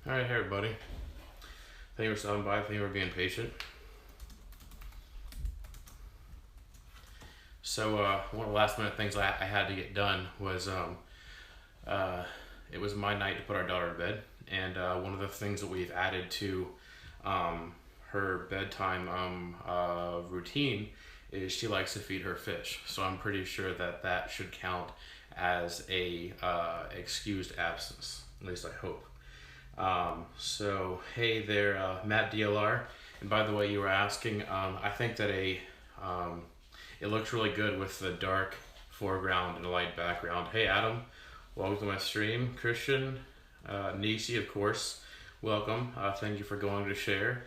Alright, hey everybody. Thank you for stopping by. Thank you for being patient. So, one of the last minute things I had to get done was it was my night to put our daughter to bed. And one of the things that we've added to her bedtime routine is she likes to feed her fish. So I'm pretty sure that that should count as a excused absence. At least I hope. So hey there, Matt DLR. And by the way, you were asking, I think that it looks really good with the dark foreground and a light background. Hey Adam, welcome to my stream. Christian, Nisi, of course, welcome. Thank you for going to share.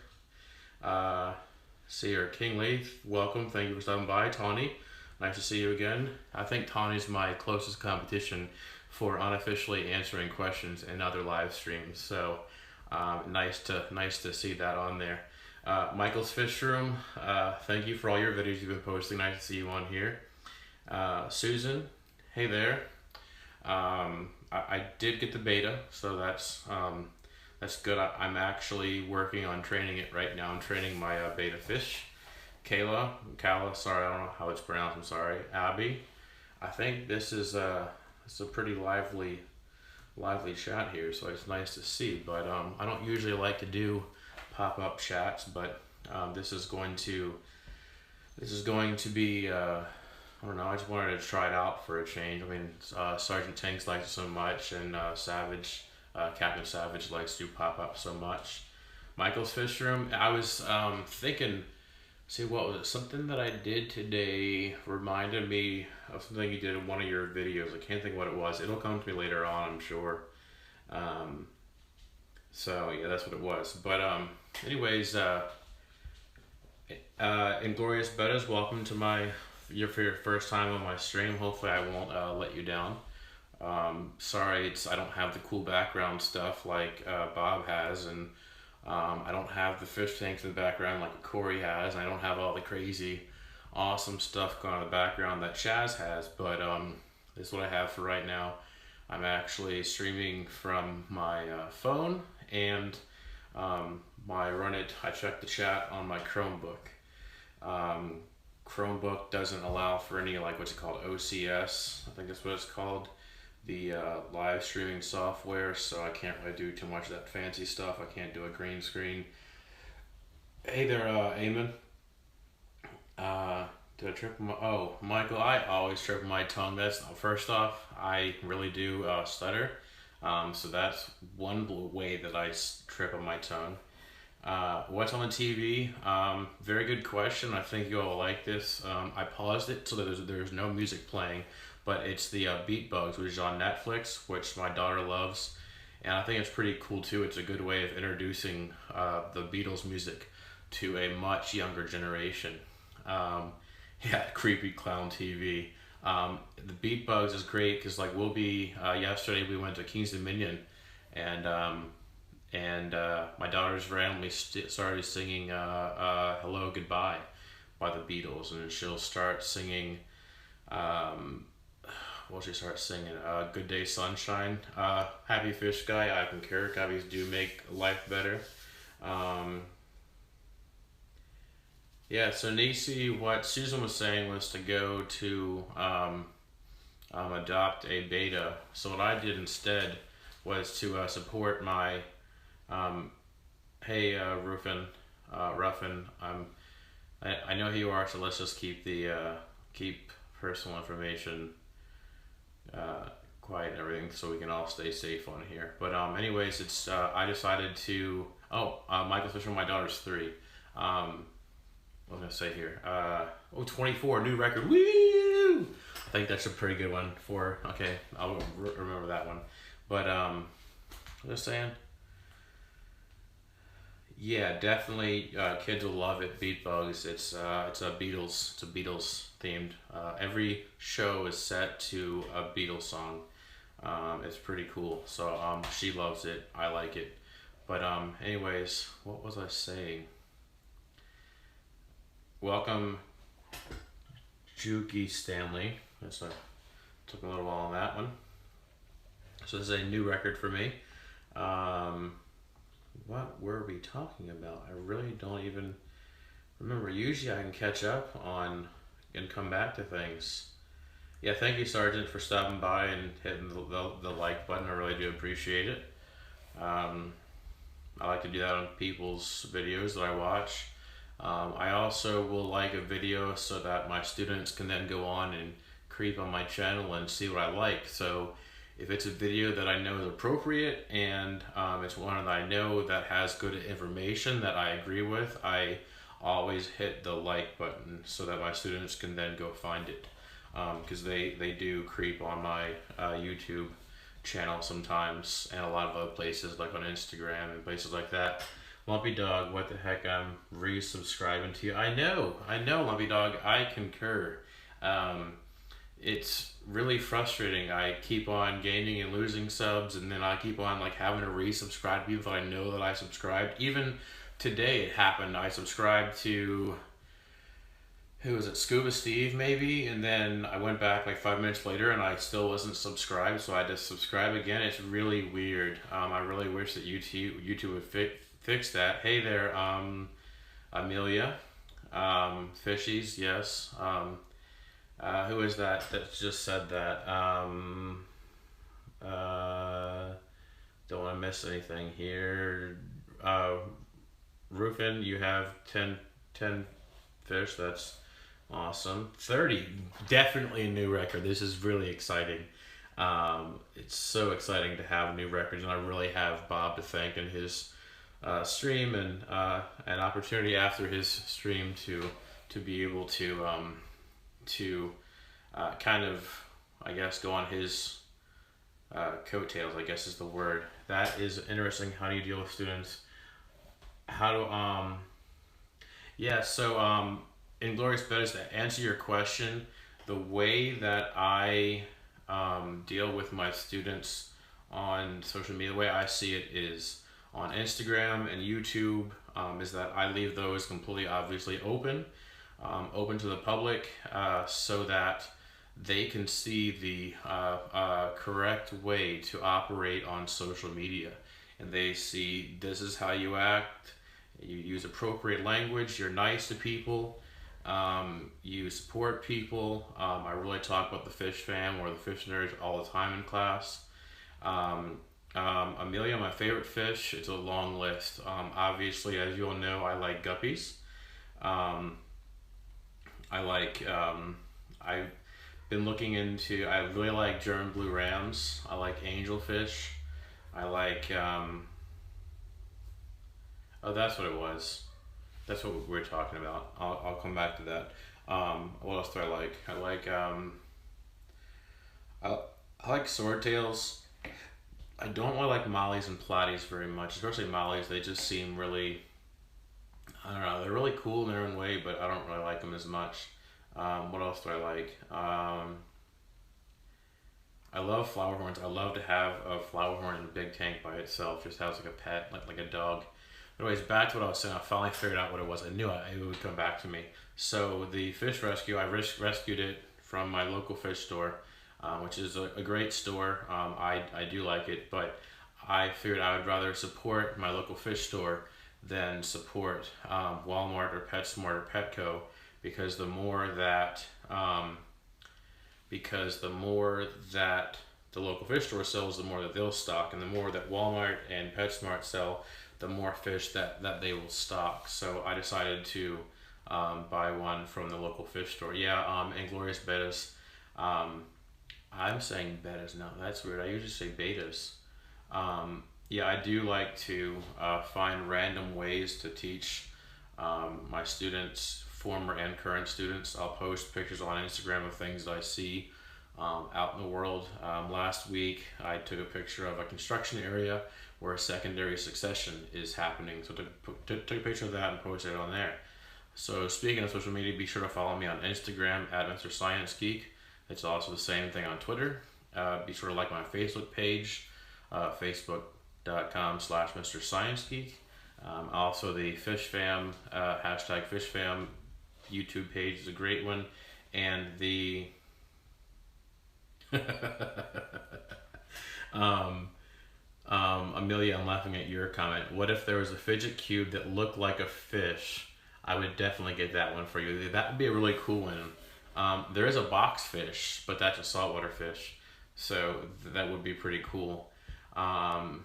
See her, King Leith, welcome. Thank you for stopping by. Tawny, nice to see you again. I think Tawny's my closest competition for unofficially answering questions in other live streams. So nice to see that on there. Michael's Fish Room, thank you for all your videos you've been posting. Nice to see you on here. Susan, hey there. I did get the beta, so that's good. I'm actually working on training it right now. I'm training my beta fish. Kayla, sorry, I don't know how it's pronounced, I'm sorry. Abby, I think this is it's a pretty lively chat here, so it's nice to see. But I don't usually like to do pop-up chats, but this is going to be I don't know. I just wanted to try it out for a change. I mean, Sergeant Tanks likes it so much, and Savage, Captain Savage likes to do pop-up so much. Michael's Fish Room. I was thinking. See, what was it? Something that I did today reminded me of something you did in one of your videos. I can't think what it was. It'll come to me later on, I'm sure. So yeah, that's what it was. But anyways, Inglorious Bettas, welcome to for your first time on my stream. Hopefully I won't let you down. Sorry, I don't have the cool background stuff like Bob has, and I don't have the fish tanks in the background like Corey has, and I don't have all the crazy, awesome stuff going on in the background that Chaz has, but this is what I have for right now. I'm actually streaming from my phone, and I checked the chat on my Chromebook. Chromebook doesn't allow for any, like, what's it called, OCS, I think that's what it's called. The live streaming software, so I can't really do too much of that fancy stuff. I can't do a green screen. Hey there, Eamon. Did I triple my... Oh, Michael, I always triple my tongue. That's... First off, I really do stutter. So that's one way that I triple my tongue. What's on the TV? Very good question. I think you all like this. I paused it so that there's no music playing. But it's the Beat Bugs, which is on Netflix, which my daughter loves. And I think it's pretty cool too. It's a good way of introducing the Beatles music to a much younger generation. Yeah, creepy clown TV. The Beat Bugs is great because, like, yesterday we went to King's Dominion, and my daughter's randomly started singing Hello Goodbye by the Beatles, and she'll start singing she starts singing Good Day Sunshine. Happy Fish Guy, I concur. Hobbies do make life better. Yeah, so Nisi, what Susan was saying was to go to adopt a beta. So what I did instead was to support my hey Ruffin, I know who you are, so let's just keep keep personal information quiet and everything, so we can all stay safe on here. But anyways, it's I decided to Michael Fisher, my daughter's 3. What was I gonna say here? 24, new record. Woo! I think that's a pretty good one for. Okay, I'll remember that one. But what was I saying? Yeah, definitely. Kids will love it. Beat Bugs. It's a Beatles themed. Every show is set to a Beatles song. It's pretty cool. So she loves it. I like it. But anyways, what was I saying? Welcome, Juki Stanley. Took a little while on that one. So this is a new record for me. what were we talking about? I really don't even remember. Usually I can catch up on and come back to things. Yeah, thank you, Sergeant, for stopping by and hitting the like button. I really do appreciate it. Um, I like to do that on people's videos that I watch. I also will like a video so that my students can then go on and creep on my channel and see what I like. So if it's a video that I know is appropriate and it's one that I know that has good information that I agree with, I always hit the like button so that my students can then go find it. Because they do creep on my YouTube channel sometimes, and a lot of other places like on Instagram and places like that. Lumpy Dog, what the heck, I'm resubscribing to you. I know, Lumpy Dog, I concur. It's really frustrating. I keep on gaining and losing subs, and then I keep on like having to resubscribe to people that I know that I subscribed. Even today it happened. I subscribed to, who was it, Scuba Steve maybe, and then I went back like 5 minutes later and I still wasn't subscribed, so I had to subscribe again. It's really weird. I really wish that YouTube would fix that. Hey there, Amelia, Fishies, yes. Who is that just said that? Don't want to miss anything here. Rufin, you have 10 fish. That's awesome. 30, definitely a new record. This is really exciting. It's so exciting to have new records, and I really have Bob to thank in his stream and an opportunity after his stream to be able to kind of, I guess, go on his coattails, I guess is the word. That is interesting. How do you deal with students? How do yeah, so Inglorious Betters, to answer your question, the way that I deal with my students on social media, the way I see it is on Instagram and YouTube, is that I leave those completely obviously open to the public, so that they can see the correct way to operate on social media. And they see, this is how you act, you use appropriate language, you're nice to people, you support people. I really talk about the fish fam or the fish nerds all the time in class. Amelia, my favorite fish, it's a long list. Obviously, as you all know, I like guppies. I've been looking into, I really like German blue rams. I like angelfish. I like, oh, that's what it was. That's what we were talking about. I'll come back to that. What else do I like? I like swordtails. I don't really like mollies and platies very much, especially mollies. They just seem really, I don't know, they're really cool in their own way, but I don't really like them as much. What else do I like? I love flower horns. I love to have a flower horn in a big tank by itself, just has like a pet, like a dog. Anyways, back to what I was saying. I finally figured out what it was. I knew it would come back to me. So the fish rescue, I rescued it from my local fish store, which is a great store. I do like it, but I figured I would rather support my local fish store than support Walmart or PetSmart or Petco, because the more that the local fish store sells, the more that they'll stock, and the more that Walmart and PetSmart sell, the more fish that they will stock. So I decided to buy one from the local fish store. Yeah, Inglorious Betas. I'm saying betas now. That's weird. I usually say betas. Yeah, I do like to find random ways to teach my students, former and current students. I'll post pictures on Instagram of things that I see out in the world. Last week, I took a picture of a construction area where a secondary succession is happening. So took a picture of that and posted it on there. So speaking of social media, be sure to follow me on Instagram at Mr. Science Geek. It's also the same thing on Twitter. Be sure to like my Facebook page, facebook.com/Mr. Science Geek. Also the Fish Fam, hashtag Fish Fam YouTube page is a great one. And the Amelia, I'm laughing at your comment. What if there was a fidget cube that looked like a fish? I would definitely get that one for you. That would be a really cool one. There is a box fish, but that's a saltwater fish, so that would be pretty cool. Oh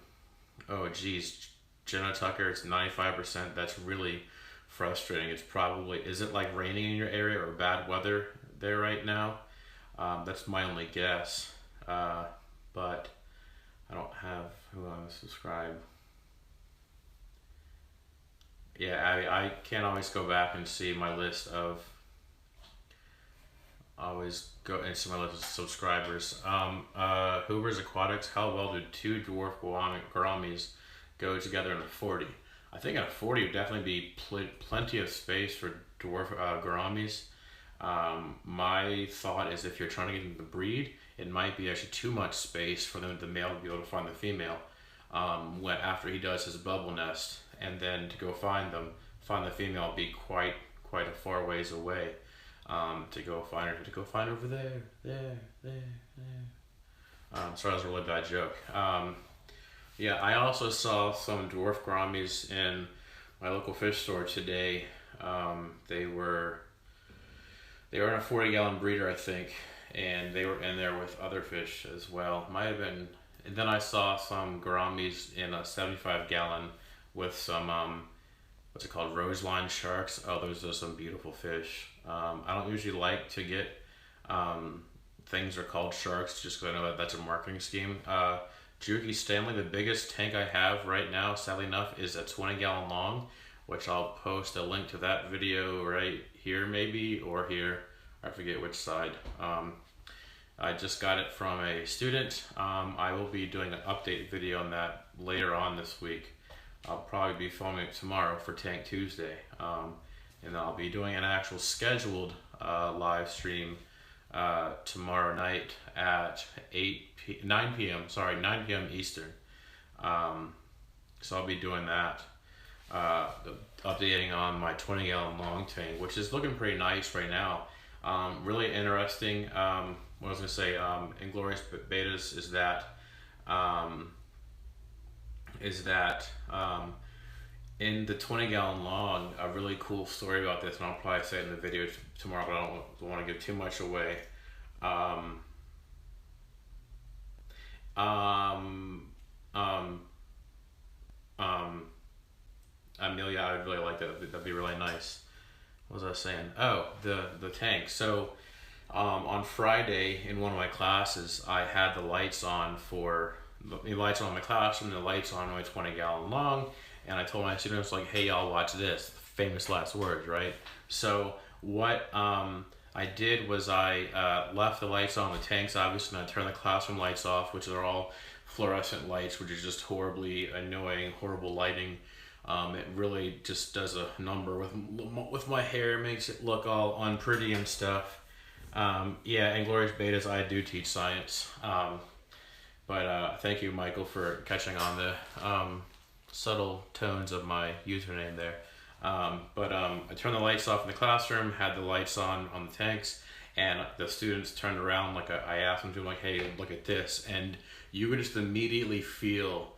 geez, Jenna Tucker, it's 95%. That's really frustrating. It's probably, is it like raining in your area or bad weather there right now? That's my only guess. But I don't have who I subscribe. Yeah, I can't always go back and see my list of, always go and see my list of subscribers. Hoover's Aquatics, how well do two dwarf gouramis go together in a 40? I think in a 40 would definitely be plenty of space for dwarf gouramis. My thought is if you're trying to get them to breed, it might be actually too much space for them, the male, to be able to find the female after he does his bubble nest, and then to go find the female will be quite a far ways away. To go find her over there. Sorry, that was a really bad joke. Yeah, I also saw some dwarf gouramis in my local fish store today. They were in a 40-gallon breeder, I think, and they were in there with other fish as well. Might have been. And then I saw some gouramis in a 75-gallon with some what's it called, roseline sharks. Oh, those are some beautiful fish. I don't usually like to get things are called sharks just because I know that that's a marketing scheme. Juki Stanley, the biggest tank I have right now, sadly enough, is a 20-gallon long, which I'll post a link to that video right here maybe, or here, I forget which side. I just got it from a student. I will be doing an update video on that later on this week. I'll probably be filming it tomorrow for Tank Tuesday. And I'll be doing an actual scheduled live stream tomorrow night at 9 p.m. Eastern. So I'll be doing that, updating on my 20-gallon long tank, which is looking pretty nice right now. Really interesting. What I was gonna say, Inglorious Betas is that in the 20-gallon long, a really cool story about this, and I'll probably say it in the video tomorrow, but I don't want to give too much away. Amelia, I would really like that. That'd be really nice. What was I saying? Oh, the tank. So on Friday in one of my classes, I had the lights on for the lights on in my classroom, the lights on my 20-gallon long, and I told my students, like, hey, y'all, watch this. Famous last words, right? So what I did was I left the lights on the tanks, obviously, and I turned the classroom lights off, which are all fluorescent lights, which is just horribly annoying, horrible lighting. It really just does a number with my hair, makes it look all unpretty and stuff. Yeah, Inglorious Betas, I do teach science. But thank you, Michael, for catching on the subtle tones of my username there. I turned the lights off in the classroom, had the lights on the tanks, and the students turned around, like I asked them to, like, hey, look at this. And you could just immediately feel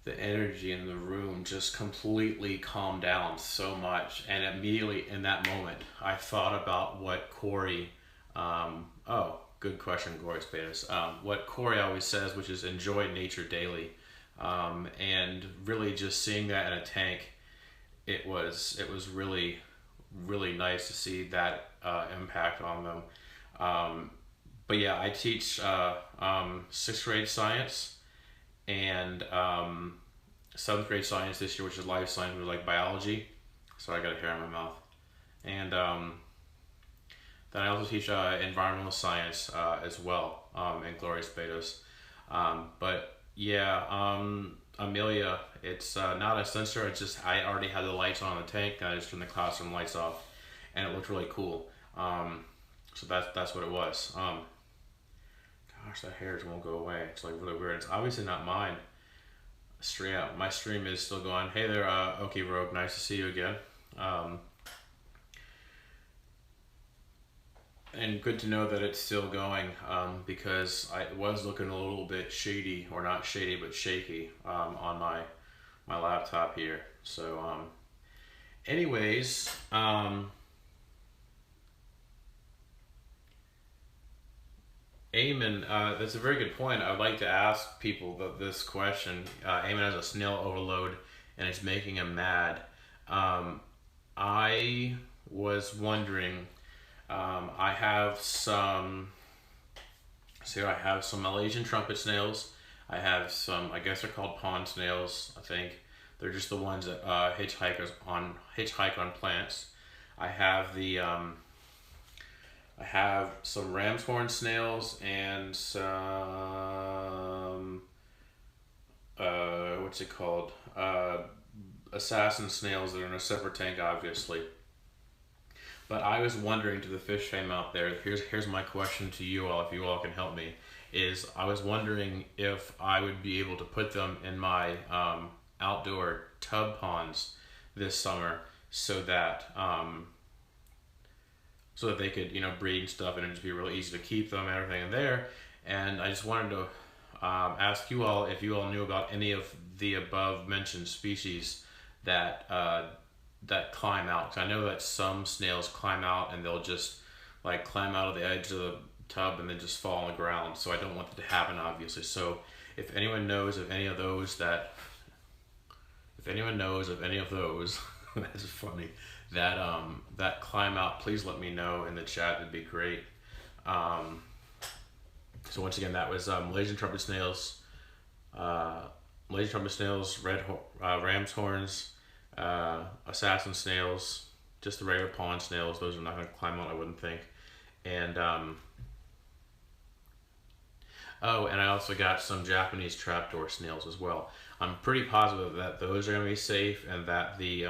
the energy in the room just completely calm down so much. And immediately in that moment, I thought about what Corey, oh, good question, Glorious Betas. What Corey always says, which is enjoy nature daily. And really just seeing that in a tank, it was really, really nice to see that impact on them. But yeah, I teach 6th grade science and 7th grade science this year, which is life science, which is like biology. So I got a hair in my mouth. And then I also teach environmental science as well in Glorious Betas. But yeah, Amelia, it's not a sensor, it's just I already had the lights on the tank, and I just turned the classroom lights off, and it looked really cool. So that's what it was. Gosh, that hair just won't go away. It's like really weird. It's obviously not mine. My stream is still going. Hey there, Oki Rogue, nice to see you again. And good to know that it's still going, because I was looking a little bit shady, or not shady, but shaky, on my laptop here. So, anyways, Eamon, that's a very good point. I would like to ask people this question. Eamon has a snail overload, and it's making him mad. Um, I was wondering. I have some. So I have some Malaysian trumpet snails. I have some. I guess they're called pond snails. I think they're just the ones that hitchhike on plants. I have the. I have some ram's horn snails and some. What's it called? Assassin snails that are in a separate tank, obviously. But I was wondering, to the fish fam out there, here's my question to you all, if you all can help me, is I was wondering if I would be able to put them in my outdoor tub ponds this summer, so that they could, breed and stuff, and it'd just be really easy to keep them and everything in there. And I just wanted to ask you all if you all knew about any of the above mentioned species that climb out. 'Cause I know that some snails climb out and they'll just like climb out of the edge of the tub and then just fall on the ground. So I don't want that to happen, obviously. So if anyone knows of any of those that's funny, that climb out, please let me know in the chat. It'd be great. So once again, that was Malaysian trumpet snails, ram's horns, assassin snails, just the regular pond snails. Those are not going to climb out, I wouldn't think. And and I also got some Japanese trapdoor snails as well. I'm pretty positive that those are going to be safe, and that the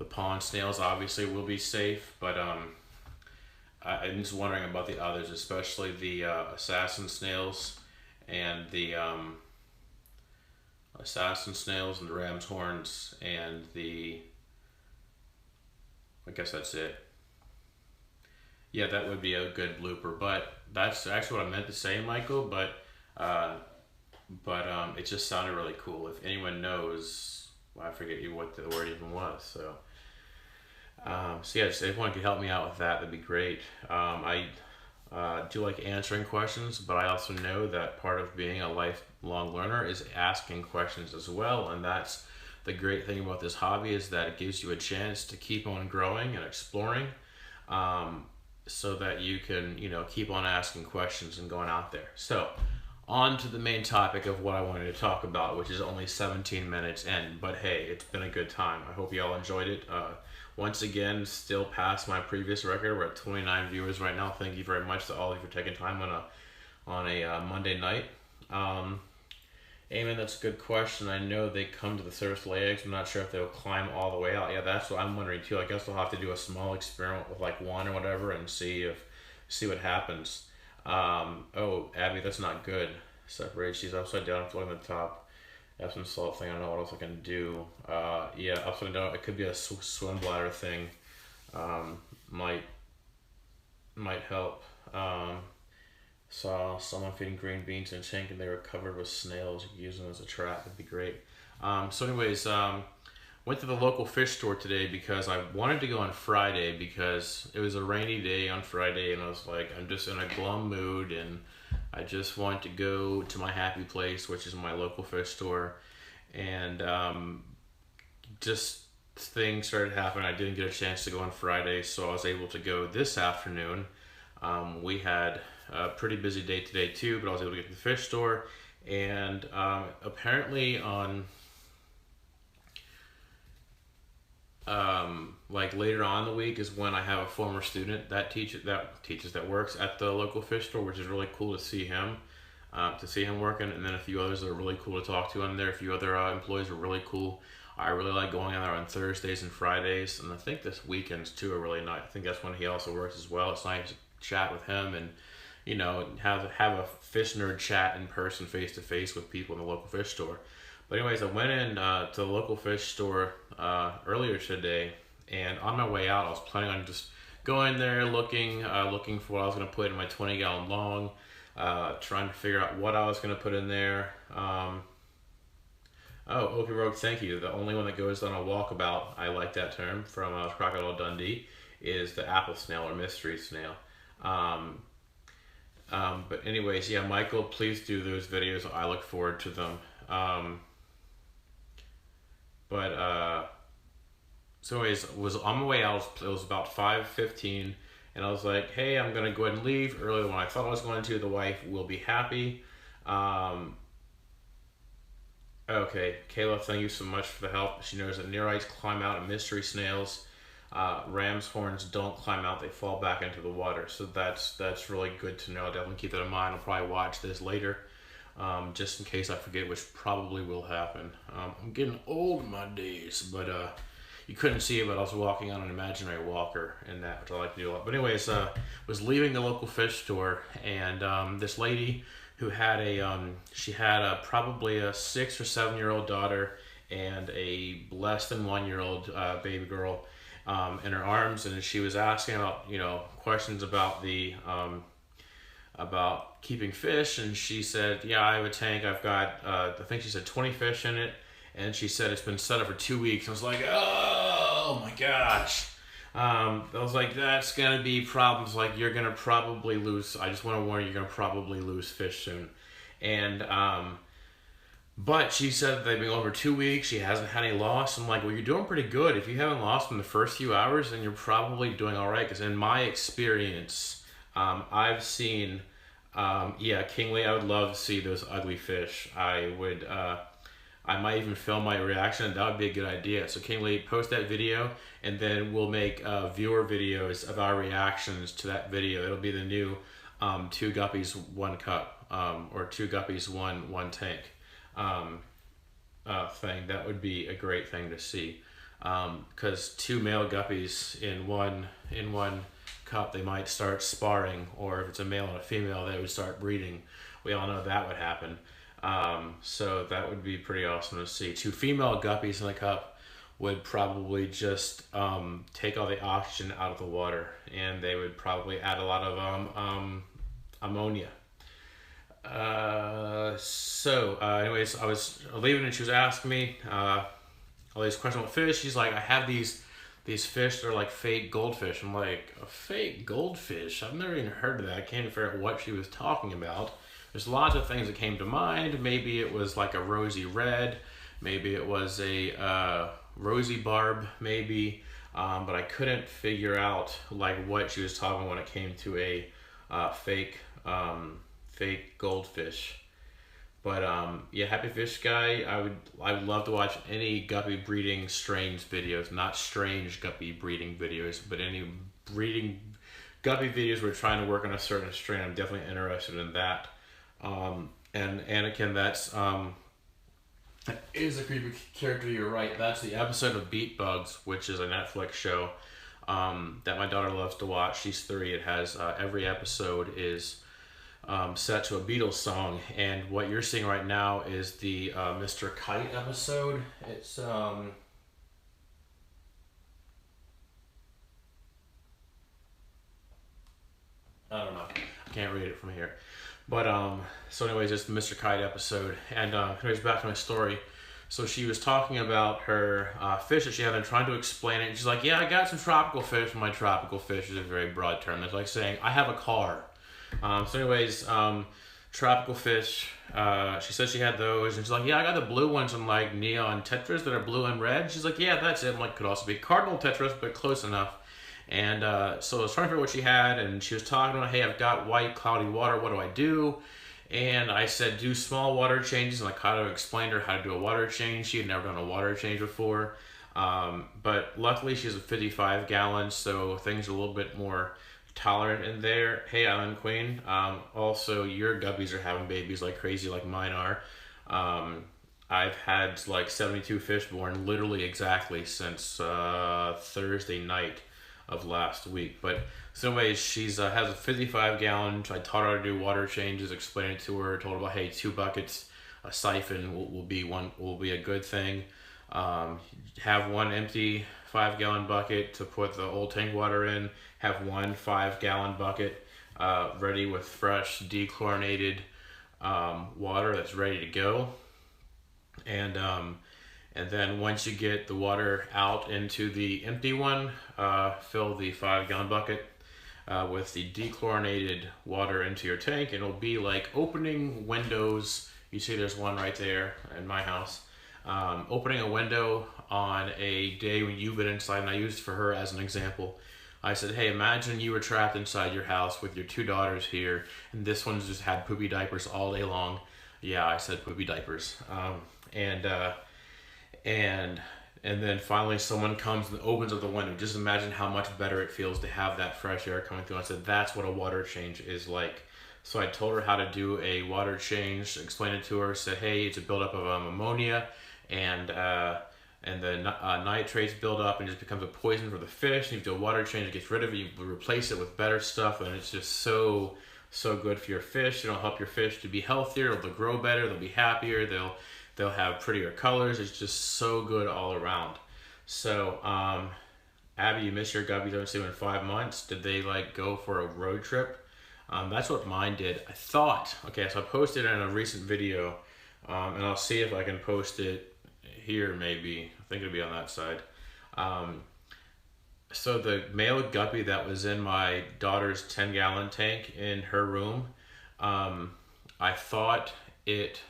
pond snails obviously will be safe. But I'm just wondering about the others, especially the assassin snails and the ram's horns, and I guess that's it. Yeah, that would be a good blooper, but that's actually what I meant to say, Michael, but it just sounded really cool. If anyone knows, well, I forget what the word even was, so yeah, if anyone could help me out with that, that'd be great. I do like answering questions, but I also know that part of being a lifelong learner is asking questions as well, and that's the great thing about this hobby, is that it gives you a chance to keep on growing and exploring, so that you can, keep on asking questions and going out there. So, on to the main topic of what I wanted to talk about, which is only 17 minutes in, but hey, it's been a good time. I hope you all enjoyed it. Once again, still past my previous record. We're at 29 viewers right now. Thank you very much to all of you for taking time on a Monday night. Eamon, that's a good question. I know they come to the surface to lay eggs. I'm not sure if they'll climb all the way out. Yeah, that's what I'm wondering too. I guess we'll have to do a small experiment with like one or whatever and see what happens. Oh, Abby, that's not good. Separate. She's upside down, floating on the top. Epsom salt thing. I don't know what else I can do. Yeah, upside down. It could be a swim bladder thing. Might help. Saw someone feeding green beans in a tank, and they were covered with snails. You could use them as a trap. It'd be great. So anyways, went to the local fish store today because I wanted to go on Friday because it was a rainy day on Friday, and I was like, I'm just in a glum mood, and I just want to go to my happy place, which is my local fish store. And just things started happening. I didn't get a chance to go on Friday, so I was able to go this afternoon. We had a pretty busy day today too, but I was able to get to the fish store, and apparently on like later on in the week is when I have a former student that works at the local fish store, which is really cool to see him working, and then a few others that are really cool to talk to in there. A few other employees are really cool. I really like going in there on Thursdays and Fridays, and I think this weekends too are really nice. I think that's when he also works as well. It's nice to chat with him and have a fish nerd chat in person, face to face with people in the local fish store. But anyways, I went in to the local fish store earlier today, and on my way out, I was planning on just going there looking for what I was going to put in my 20-gallon long, trying to figure out what I was going to put in there. Oh, okay, Rogue, thank you. The only one that goes on a walkabout, I like that term, from Crocodile Dundee, is the apple snail or mystery snail. But anyways, yeah, Michael, please do those videos. I look forward to them. So anyways, was on my way out. It was about 5:15, and I was like, hey, I'm gonna go ahead and leave earlier than I thought I was going to. The wife will be happy. Okay, Kayla, thank you so much for the help. She knows that neorites climb out and mystery snails, ram's horns don't climb out, they fall back into the water. So that's really good to know. I'll definitely keep that in mind. I'll probably watch this later, just in case I forget, which probably will happen. I'm getting old in my days, but you couldn't see it, but I was walking on an imaginary walker and that, which I like to do a lot. But anyways, was leaving the local fish store, and this lady who had she had probably a 6 or 7 year old daughter and a less than 1 year old baby girl in her arms, and she was asking about questions about the about keeping fish, and she said, yeah, I have a tank, I've got I think she said 20 fish in it, and she said it's been set up for 2 weeks. I was like, oh my gosh. I was like, that's gonna be problems. Like, you're gonna probably lose. I just want to warn you, you're gonna probably lose fish soon. And but she said they've been over 2 weeks. She hasn't had any loss. I'm like, well, you're doing pretty good. If you haven't lost in the first few hours, then you're probably doing all right. Because in my experience, I've seen, yeah, Kingly, I would love to see those ugly fish. I would. I might even film my reaction. That would be a good idea. So Kingly, post that video, and then we'll make viewer videos of our reactions to that video. It'll be the new 2 guppies, 1 cup, or 2 guppies, one tank thing. That would be a great thing to see, because 2 male guppies in one cup, they might start sparring, or if it's a male and a female, they would start breeding. We all know that would happen. So that would be pretty awesome to see. 2 female guppies in the cup would probably just take all the oxygen out of the water, and they would probably add a lot of ammonia. Anyways, I was leaving, and she was asking me all these questions about fish. She's like, I have these fish, they're like fake goldfish. I'm like, a fake goldfish? I've never even heard of that. I can't even figure out what she was talking about. There's lots of things that came to mind. Maybe it was like a rosy red. Maybe it was a rosy barb, maybe. But I couldn't figure out like what she was talking about when it came to a fake goldfish. But yeah, Happy Fish Guy, I would love to watch any guppy breeding strains videos, not strange guppy breeding videos, but any breeding guppy videos where we're trying to work on a certain strain. I'm definitely interested in that. And Anakin, that is a creepy character, you're right. That's the episode of Beat Bugs, which is a Netflix show that my daughter loves to watch. She's 3. It has every episode is set to a Beatles song, and what you're seeing right now is the Mr. Kite episode. It's I don't know, I can't read it from here. But so anyways, it's the Mr. Kite episode. And anyways, back to my story. So she was talking about her fish that she had, and trying to explain it. And she's like, yeah, I got some tropical fish. My tropical fish is a very broad term. That's like saying, I have a car. So anyways, tropical fish, she said she had those. And she's like, yeah, I got the blue ones in like neon tetras that are blue and red. She's like, yeah, that's it. I'm like, could also be cardinal tetras, but close enough. And so I was trying to figure out what she had, and she was talking about, hey, I've got white cloudy water, what do I do? And I said, do small water changes, and I kind of explained to her how to do a water change. She had never done a water change before, but luckily she has a 55 gallons, so things are a little bit more tolerant in there. Hey, Island Queen, also your guppies are having babies like crazy, like mine are. I've had like 72 fish born, literally exactly since Thursday night of last week. But so anyways, she's has a 55 gallon. I taught her how to do water changes, explained it to her, told her about, hey, 2 buckets, a siphon will be a good thing. Have 1 empty 5-gallon bucket to put the old tank water in, have one 5-gallon bucket ready with fresh dechlorinated water that's ready to go. And then once you get the water out into the empty one, fill the 5-gallon bucket with the dechlorinated water into your tank. It'll be like opening windows. You see there's one right there in my house. Opening a window on a day when you've been inside, and I used for her as an example. I said, hey, imagine you were trapped inside your house with your 2 daughters here, and this one's just had poopy diapers all day long. Yeah, I said poopy diapers. And then finally someone comes and opens up the window. Just imagine how much better it feels to have that fresh air coming through. I said, that's what a water change is like. So I told her how to do a water change, explained it to her, said, hey, it's a buildup of ammonia, and the nitrates build up and just becomes a poison for the fish. And you do a water change, it gets rid of it, you replace it with better stuff, and it's just so good for your fish. It'll help your fish to be healthier, they'll grow better, they'll be happier, they'll have prettier colors. It's just so good all around. So Abby, you missed your guppies, I would say, in 5 months. Did they like go for a road trip? That's what mine did. I thought, okay, so I posted in a recent video, and I'll see if I can post it here maybe. I think it'll be on that side. So the male guppy that was in my daughter's 10-gallon tank in her room, I thought it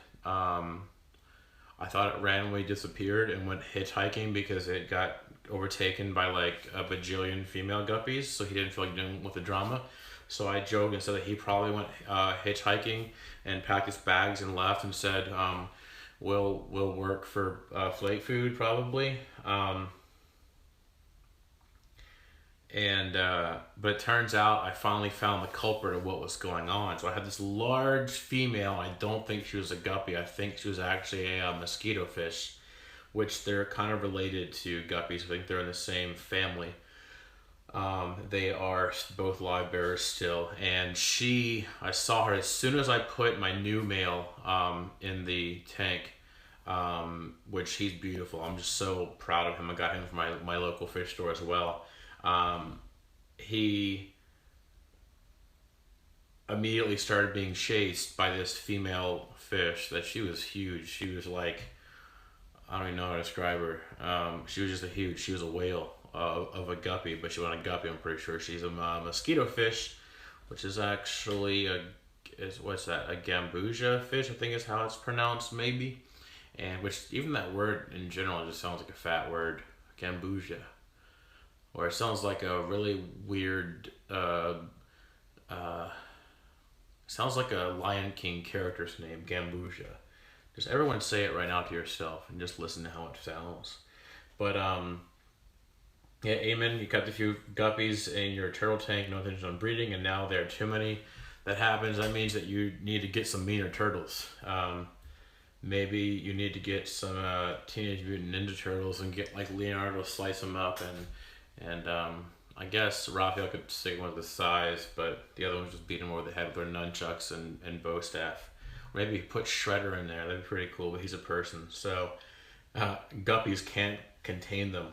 randomly disappeared and went hitchhiking because it got overtaken by like a bajillion female guppies, so he didn't feel like dealing with the drama. So I joked and said that he probably went hitchhiking and packed his bags and left and said, we'll work for flake food probably. But it turns out I finally found the culprit of what was going on. So I had this large female. I don't think she was a guppy. I think she was actually a mosquito fish, which they're kind of related to guppies. I think they're in the same family. They are both live bearers still. And I saw her as soon as I put my new male in the tank, which he's beautiful. I'm just so proud of him. I got him from my local fish store as well. He immediately started being chased by this female fish that she was huge. She was like, I don't even know how to describe her. She was just she was a whale of a guppy, but she wasn't a guppy, I'm pretty sure. She's a mosquito fish, which is actually what's that? A gambusia fish, I think is how it's pronounced, maybe. And which, even that word in general just sounds like a fat word, gambusia. Or it sounds like a really weird, sounds like a Lion King character's name, Gambusia. Just everyone say it right now to yourself and just listen to how it sounds. But yeah, Eamon, you kept a few guppies in your turtle tank, no intention on breeding, and now there are too many. That happens, that means that you need to get some meaner turtles. Maybe you need to get some Teenage Mutant Ninja Turtles and get like Leonardo, slice them up, and I guess Raphael could stick one with the size, but the other ones just beat him over the head with their nunchucks and bow staff. Or maybe put Shredder in there, that'd be pretty cool, but he's a person. So guppies can't contain them.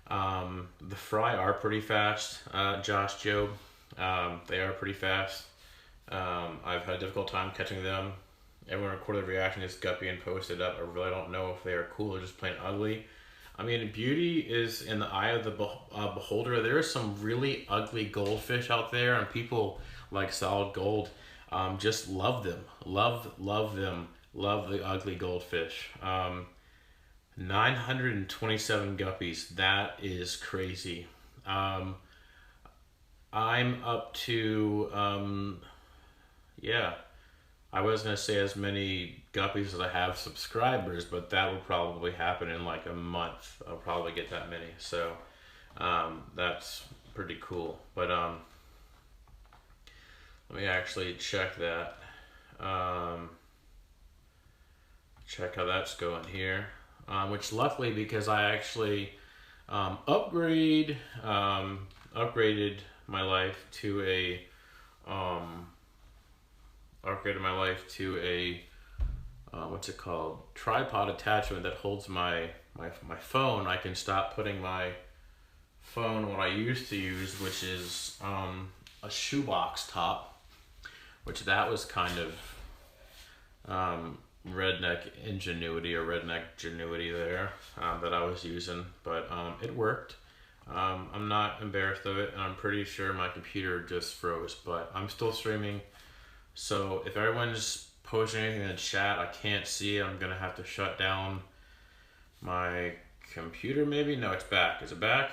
The fry are pretty fast, Josh Job. They are pretty fast. I've had a difficult time catching them. Everyone recorded their reaction to this guppy and posted up. I really don't know if they are cool or just plain ugly. I mean, beauty is in the eye of the beholder. There are some really ugly goldfish out there, and people like solid gold just love them. Love them. Love the ugly goldfish. 927 guppies. That is crazy. I'm up to, yeah. I was going to say as many guppies as I have subscribers, but that will probably happen in like a month. I'll probably get that many. So that's pretty cool. But let me actually check that. Check how that's going here. Which luckily, because I actually upgraded my life to a what's it called, tripod attachment that holds my phone. I can stop putting my phone what I used to use, which is a shoebox top, which that was kind of redneck ingenuity or redneck genuity there that I was using, but it worked. I'm not embarrassed of it, and I'm pretty sure my computer just froze, but I'm still streaming. So if everyone's posting anything in the chat, I can't see it. I'm gonna have to shut down my computer maybe. No, it's back. Is it back?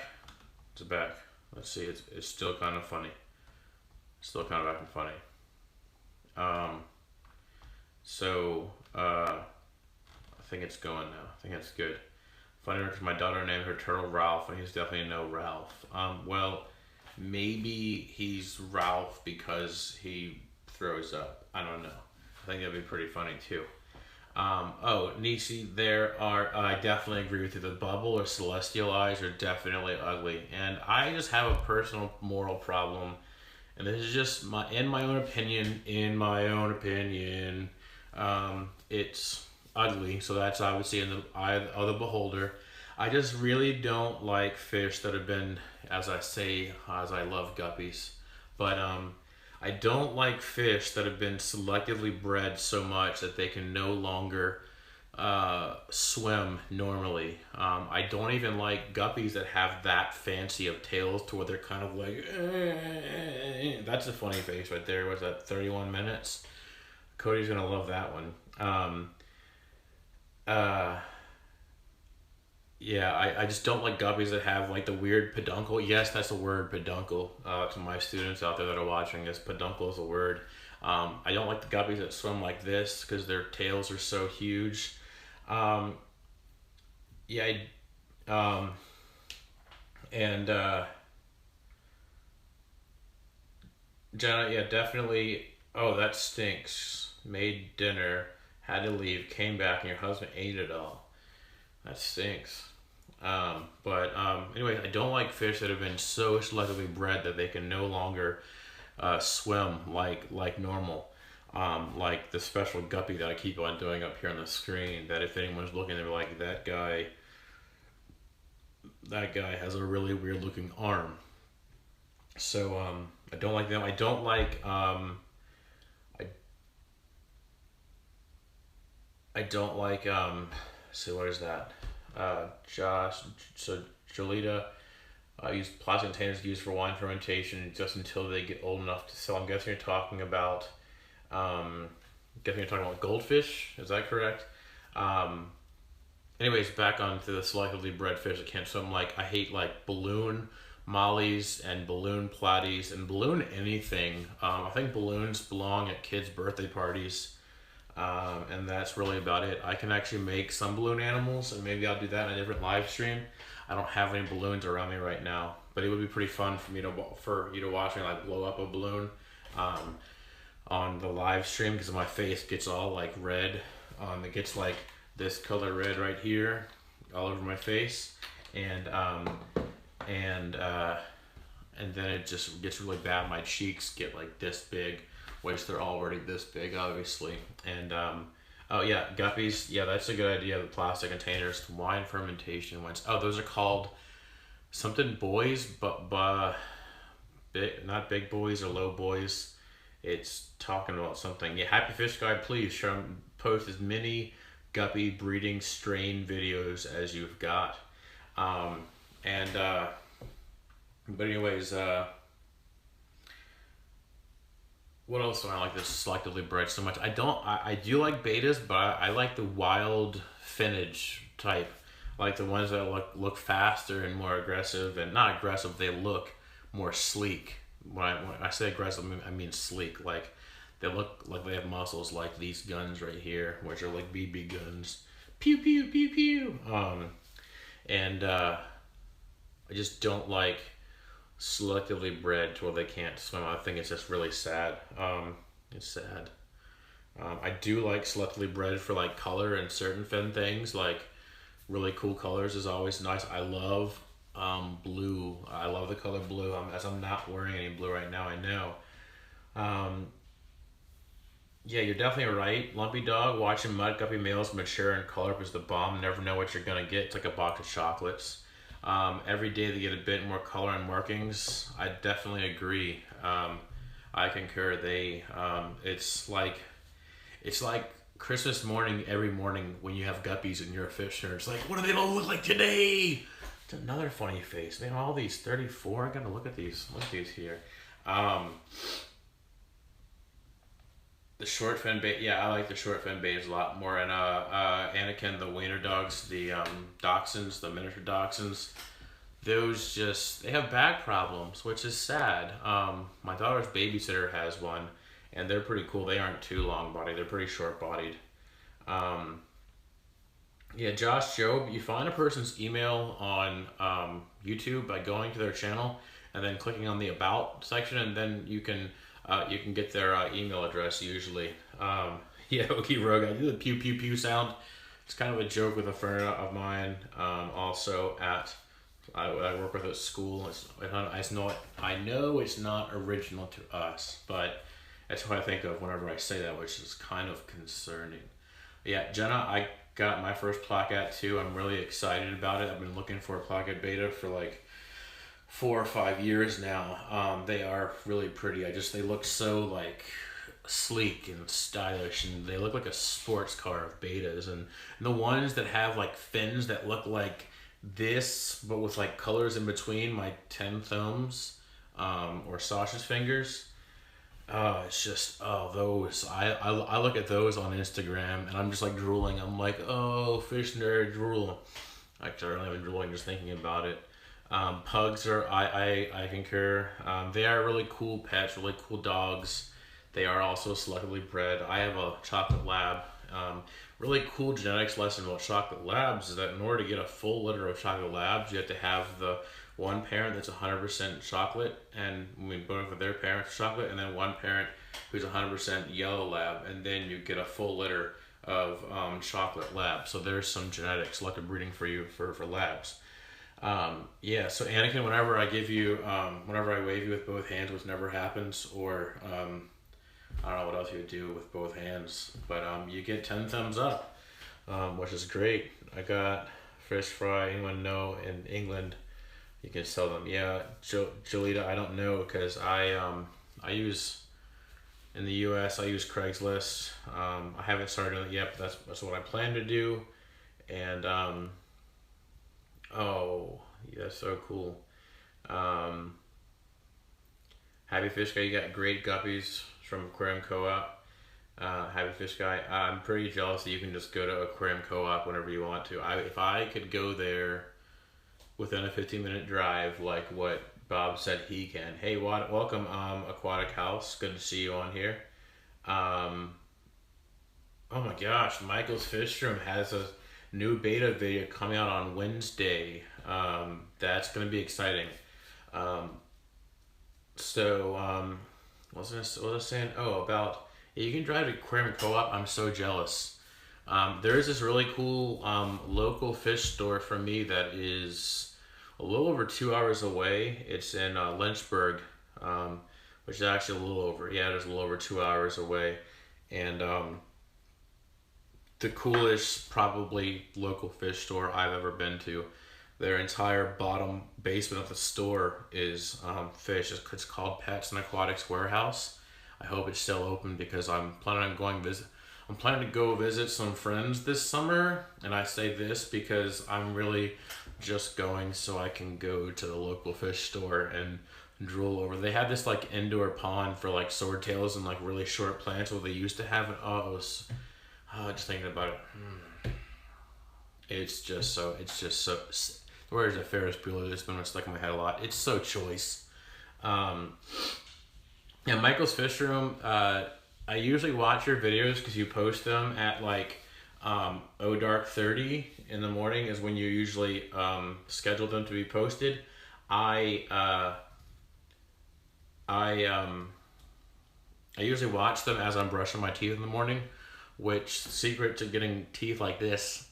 It's back. Let's see. It's still kind of funny. Still kind of acting funny. I think it's going now. I think it's good. Funny because my daughter named her turtle Ralph, and he's definitely no Ralph. Well, maybe he's Ralph because he throws up. I don't know. I think that'd be pretty funny too. Oh, Nisi, I definitely agree with you. The bubble or celestial eyes are definitely ugly. And I just have a personal moral problem. And this is just in my own opinion, it's ugly. So that's obviously in the eye of the beholder. I just really don't like fish that have been, as I love guppies. But, I don't like fish that have been selectively bred so much that they can no longer swim normally. I don't even like guppies that have that fancy of tails to where they're kind of like, that's a funny face right there. Was that 31 minutes? Cody's gonna love that one. Yeah, I just don't like guppies that have like the weird peduncle. Yes, that's a word, peduncle. To my students out there that are watching this, peduncle is a word. I don't like the guppies that swim like this because their tails are so huge. Yeah, Jenna, yeah, definitely. Oh, that stinks. Made dinner, had to leave, came back, and your husband ate it all. That stinks. Anyway, I don't like fish that have been so selectively bred that they can no longer swim like normal. Like the special guppy that I keep on doing up here on the screen. That if anyone's looking, they're like, that guy has a really weird looking arm. So I don't like them. I don't like I don't like see, what is that? Jolita use plastic containers used for wine fermentation just until they get old enough to sell. I'm guessing you're talking about goldfish. Is that correct? Anyways, back onto the selectively bred fish that can't swim. Like, I hate like balloon mollies and balloon platies and balloon anything. I think balloons belong at kids' birthday parties. And that's really about it. I can actually make some balloon animals, and maybe I'll do that in a different live stream. I don't have any balloons around me right now, but it would be pretty fun for you to watch me like blow up a balloon on the live stream, because my face gets all like red. It gets like this color red right here, all over my face, and then it just gets really bad. My cheeks get like this big, which they're already this big, obviously. And oh yeah, guppies. Yeah, that's a good idea. The plastic containers, wine fermentation ones. Oh, those are called something boys, but not big boys or low boys. It's talking about something. Yeah, Happy Fish Guy, please post as many guppy breeding strain videos as you've got. But anyways, what else do I like this selectively bred so much? I do like betas, but I like the wild finnage type. Like the ones that look faster and more aggressive, and not aggressive, they look more sleek. When I say aggressive, I mean sleek. Like they look like they have muscles, like these guns right here, which are like BB guns. Pew, pew, pew, pew. I just don't like selectively bred to where they can't swim. I think it's just really sad. It's sad. I do like selectively bred for like color and certain fin things, like really cool colors is always nice. I love blue. I love the color blue. As I'm not wearing any blue right now, I know. Yeah, you're definitely right. Lumpy Dog, watching mud guppy males mature and color up is the bomb. Never know what you're gonna get. It's like a box of chocolates. Every day they get a bit more color and markings. I definitely agree. I concur. It's like Christmas morning every morning when you have guppies and you're a fish nerd. It's like, what do they all look like today? It's another funny face. Man, all these 34. I gotta look at these. Look at these here. The short fin bait. Yeah, I like the short fin baits a lot more. And Anakin, the wiener dogs, the dachshunds, the miniature dachshunds. Those they have back problems, which is sad. My daughter's babysitter has one, and they're pretty cool. They aren't too long bodied. They're pretty short bodied. Yeah, Josh Job, you find a person's email on YouTube by going to their channel and then clicking on the About section, and then you can get their email address usually. Yeah, Okie Rogue, I do the pew pew pew sound. It's kind of a joke with a friend of mine. Also I work with at school. I know it's not original to us, but that's what I think of whenever I say that, which is kind of concerning. Yeah, Jenna, I got my first plaquette too. I'm really excited about it. I've been looking for a plaquette beta for like 4 or 5 years now. They are really pretty. They look so like sleek and stylish, and they look like a sports car of betas. And the ones that have like fins that look like this, but with like colors in between, my 10 thumbs, or Sasha's fingers. It's just, those. I look at those on Instagram and I'm just like drooling. I'm like, oh, fish nerd drool. Actually, I'm not even drooling, just thinking about it. Pugs I concur. They are really cool pets, really cool dogs. They are also selectively bred. I have a chocolate lab. Really cool genetics lesson about chocolate labs is that in order to get a full litter of chocolate labs, you have to have the one parent that's 100% chocolate, and both of their parents are chocolate, and then one parent who's 100% yellow lab, and then you get a full litter of chocolate labs. So there's some genetics, selective breeding for you for labs. Yeah, so Anakin, whenever I wave you with both hands, which never happens, or I don't know what else you would do with both hands, but you get 10 thumbs up, which is great. I got fish fry. Anyone know in England you can sell them? Yeah, Jolita, I don't know, because I use, in the US, I use Craigslist. I haven't started doing it yet, but that's what I plan to do. And oh, yeah, that's so cool. Happy Fish Guy, you got great guppies from Aquarium Co-op. Happy Fish Guy, I'm pretty jealous that you can just go to Aquarium Co-op whenever you want to. If I could go there within a 15-minute drive, like what Bob said he can. Hey, welcome, Aquatic House. Good to see you on here. Oh my gosh, Michael's Fish Room has a new beta video coming out on Wednesday. That's going to be exciting. What was I saying? Oh, about, you can drive to Aquarium Co-op. I'm so jealous. There's this really cool local fish store for me that is a little over 2 hours away. It's in Lynchburg, which is actually a little over, yeah, it is a little over 2 hours away. And the coolest, probably, local fish store I've ever been to. Their entire bottom basement of the store is fish. It's called Pets and Aquatics Warehouse. I hope it's still open because I'm planning to go visit some friends this summer, and I say this because I'm really just going so I can go to the local fish store and drool over. They have this like indoor pond for like swordtails and like really short plants where they used to have it. Just thinking about it. It's just so. Where's the Ferris Bueller? It's been stuck in my head a lot. It's so choice. Yeah, Michael's Fish Room. I usually watch your videos because you post them at like dark 30 in the morning is when you usually schedule them to be posted. I usually watch them as I'm brushing my teeth in the morning, which secret to getting teeth like this,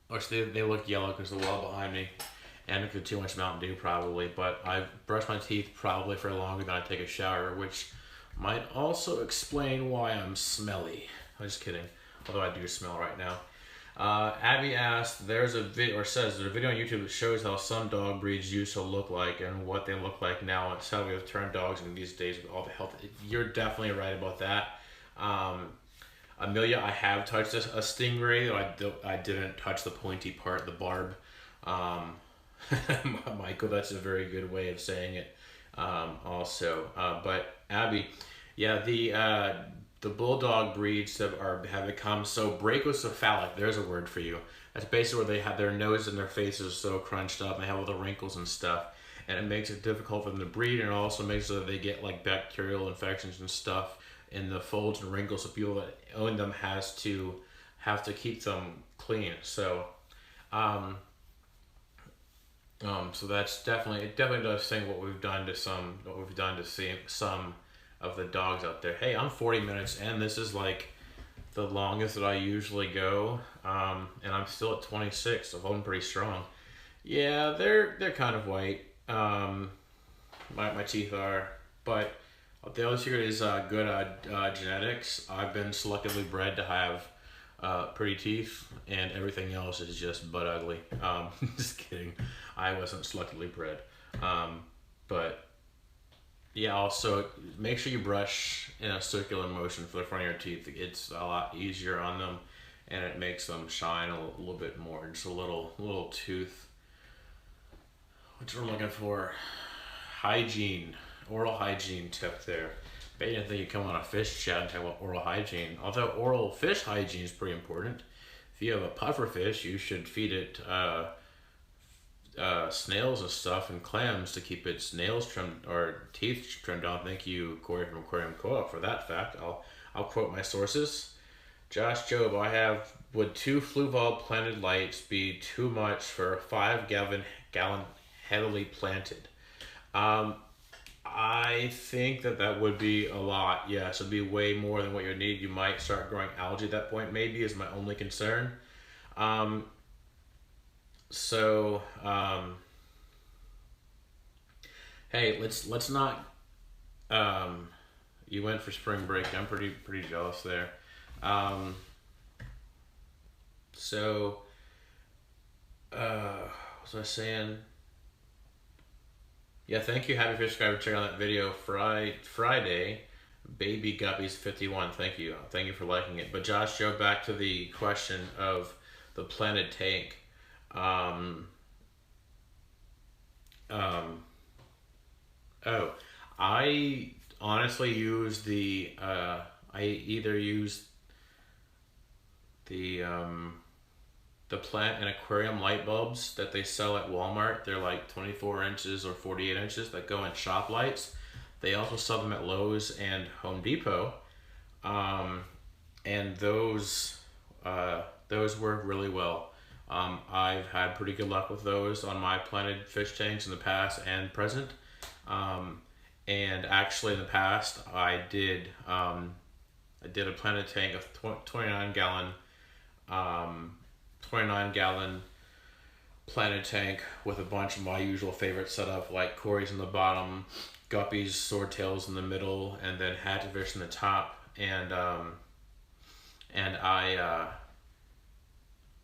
which they look yellow because the wall behind me, and because too much Mountain Dew probably, but I brush my teeth probably for longer than I take a shower, which might also explain why I'm smelly. I'm just kidding, although I do smell right now. Abby asked, there's a video, or says there's a video on YouTube that shows how some dog breeds used to look like and what they look like now. It's how we have turned dogs in these days with all the health. You're definitely right about that. Amelia, I have touched a stingray, though I didn't touch the pointy part, the barb. Um, Michael, that's a very good way of saying it. Also, but Abby, yeah, the bulldog breeds have become so brachycephalic. There's a word for you. That's basically where they have their nose and their faces so crunched up, and they have all the wrinkles and stuff, and it makes it difficult for them to breed, and it also makes it so that they get like bacterial infections and stuff in the folds and wrinkles. So people that own them have to keep them clean. So, um, so that's definitely it. Definitely does say what we've done to see some of the dogs out there. Hey, I'm 40 minutes and this is like the longest that I usually go, and I'm still at 26, so holding pretty strong. Yeah, they're kind of white. My teeth are, but the other secret is good genetics. I've been selectively bred to have pretty teeth, and everything else is just butt ugly. Just kidding. I wasn't selectively bred. But yeah, also make sure you brush in a circular motion for the front of your teeth. It's a lot easier on them, and it makes them shine a little bit more. Just a little tooth. What we're looking for? Hygiene, oral hygiene tip there. Bet you didn't think you'd come on a fish chat and talk about oral hygiene. Although oral fish hygiene is pretty important. If you have a puffer fish, you should feed it snails and stuff and clams to keep its nails trimmed or teeth trimmed down. Thank you, Corey from Aquarium Co-op, for that fact. I'll quote my sources. Josh Job, would 2 Fluval planted lights be too much for a 5-gallon heavily planted? I think that would be a lot. Yes, it'd be way more than what you need. You might start growing algae at that point, maybe, is my only concern. So, hey, let's not. You went for spring break. I'm pretty jealous there. So, what was I saying? Yeah, thank you, Happy Fish Guy, for checking out that video. Friday, Baby Guppies 51. Thank you for liking it. But Josh, go back to the question of the planted tank. I honestly use I either use the plant and aquarium light bulbs that they sell at Walmart. They're like 24 inches or 48 inches that go in shop lights. They also sell them at Lowe's and Home Depot. And those work really well. I've had pretty good luck with those on my planted fish tanks in the past and present. And actually in the past I did a planted tank of 29 gallon planted tank with a bunch of my usual favorite setup, like Corey's in the bottom, guppies, swordtails in the middle, and then hatchetfish in the top. And I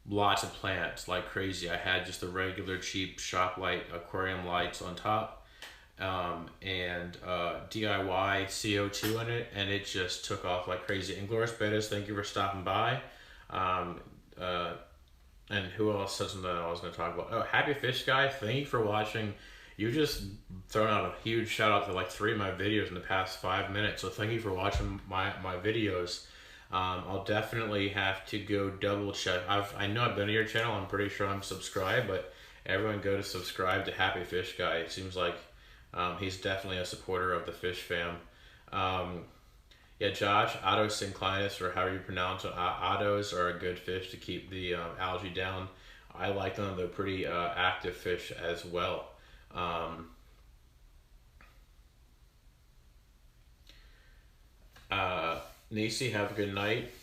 lots of plants like crazy. I had just the regular cheap shop light aquarium lights on top, and DIY CO2 in it, and it just took off like crazy. And Glorious Betas, thank you for stopping by. And who else said something that I was going to talk about? Oh, Happy Fish Guy, thank you for watching. You just thrown out a huge shout out to like 3 of my videos in the past 5 minutes. So thank you for watching my videos. I'll definitely have to go double check. I know I've been to your channel. I'm pretty sure I'm subscribed, but everyone go to subscribe to Happy Fish Guy. It seems like he's definitely a supporter of the fish fam. Yeah, Josh, Ottos inclinus, or however you pronounce it, Ottos are a good fish to keep the algae down. I like them. They're pretty active fish as well. Nisi, have a good night.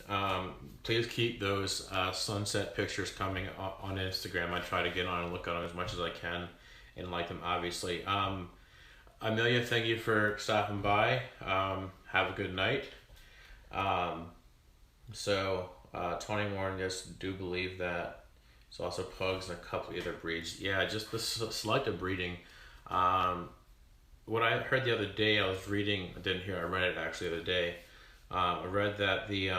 Please keep those sunset pictures coming on Instagram. I try to get on and look at them as much as I can and like them, obviously. Amelia, thank you for stopping by. Have a good night. So Tony Warren, yes, do believe that. It's also pugs and a couple other breeds. Yeah, just the selective breeding. Um, what I heard the other day, I was reading. I didn't hear. I read it actually the other day. I read that the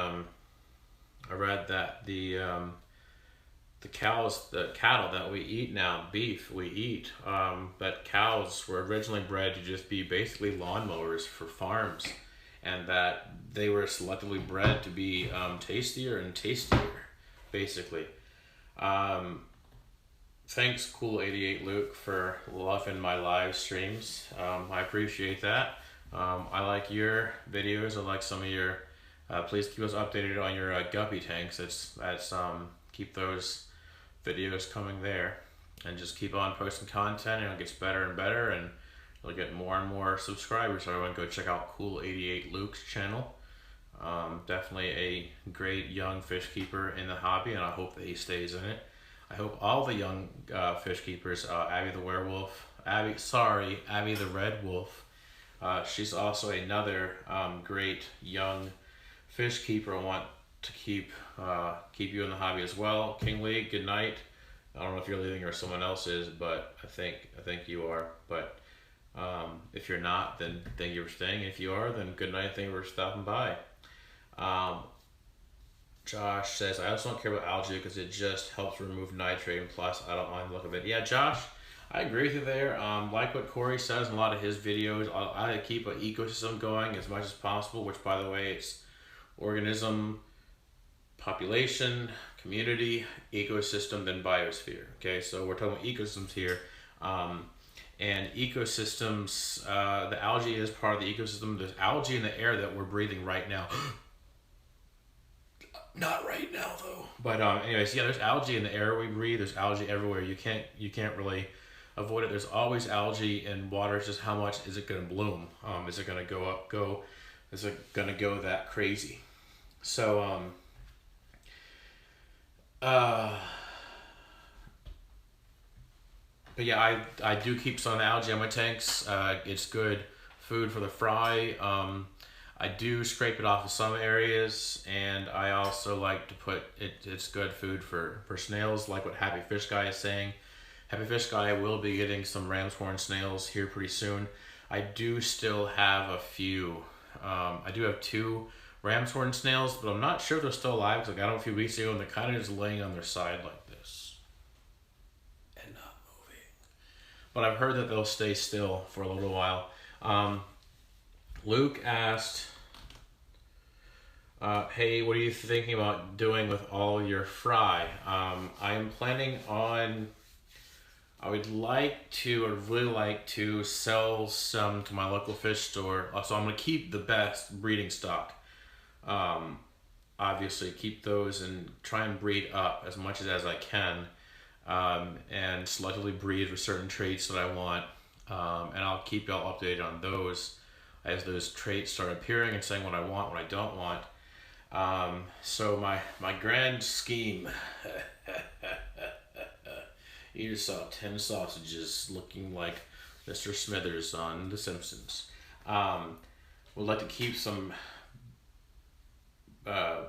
cows, the cattle that we eat now, beef we eat, that cows were originally bred to just be basically lawnmowers for farms, and that they were selectively bred to be tastier and tastier, basically. Um, Thanks, Cool 88 Luke, for loving my live streams. I appreciate that. I like your videos. I like some of your. Please keep us updated on your guppy tanks. That's keep those videos coming there, and just keep on posting content, and it gets better and better, and you'll get more and more subscribers. So everyone go check out Cool 88 Luke's channel. Definitely a great young fish keeper in the hobby, and I hope that he stays in it. I hope all the young fish keepers, Abby the werewolf, Abby the red wolf. She's also another great young fish keeper. I want to keep you in the hobby as well. King Lee, good night. I don't know if you're leaving or someone else is, but I think you are. But if you're not, then thank you for staying. If you are, then good night. Thank you for stopping by. Josh says, I also don't care about algae because it just helps remove nitrate, and plus I don't mind the look of it. Yeah, Josh, I agree with you there. Like what Corey says in a lot of his videos, I keep an ecosystem going as much as possible, which, by the way, it's organism, population, community, ecosystem, then biosphere. Okay, so we're talking about ecosystems here. And ecosystems, the algae is part of the ecosystem. There's algae in the air that we're breathing right now. Not right now though. But anyways, yeah, there's algae in the air we breathe. There's algae everywhere. You can't really avoid it. There's always algae in water. It's just how much is it going to bloom? Is it going to is it going to go that crazy? So but yeah, I do keep some algae on my tanks. It's good food for the fry. I do scrape it off of some areas, and I also like to put it. It's good food for snails, like what Happy Fish Guy is saying. Happy Fish Guy will be getting some ram's horn snails here pretty soon. I do still have a few. I do have 2 ram's horn snails, but I'm not sure if they're still alive because I got them a few weeks ago, and they're kind of just laying on their side like this and not moving. But I've heard that they'll stay still for a little while. Luke asked, hey, what are you thinking about doing with all your fry? I am planning on, I would really like to sell some to my local fish store. So I'm going to keep the best breeding stock. Obviously keep those and try and breed up as much as I can. And selectively breed for certain traits that I want. And I'll keep y'all updated on those as those traits start appearing and saying what I want, what I don't want. So my grand scheme, you just saw 10 sausages looking like Mr. Smithers on The Simpsons. Would like to keep some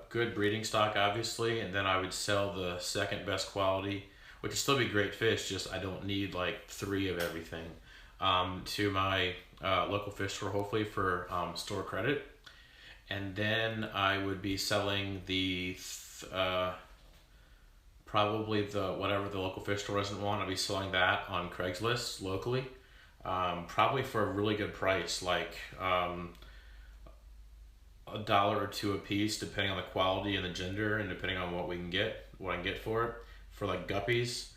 good breeding stock, obviously, and then I would sell the second best quality, which would still be great fish, just I don't need like 3 of everything, to my local fish store, hopefully for store credit. And then I would be selling probably whatever the local fish store doesn't want. I'll be selling that on Craigslist locally, probably for a really good price, like $1 or $2 a piece, depending on the quality and the gender, and depending on what I can get for it, for like guppies.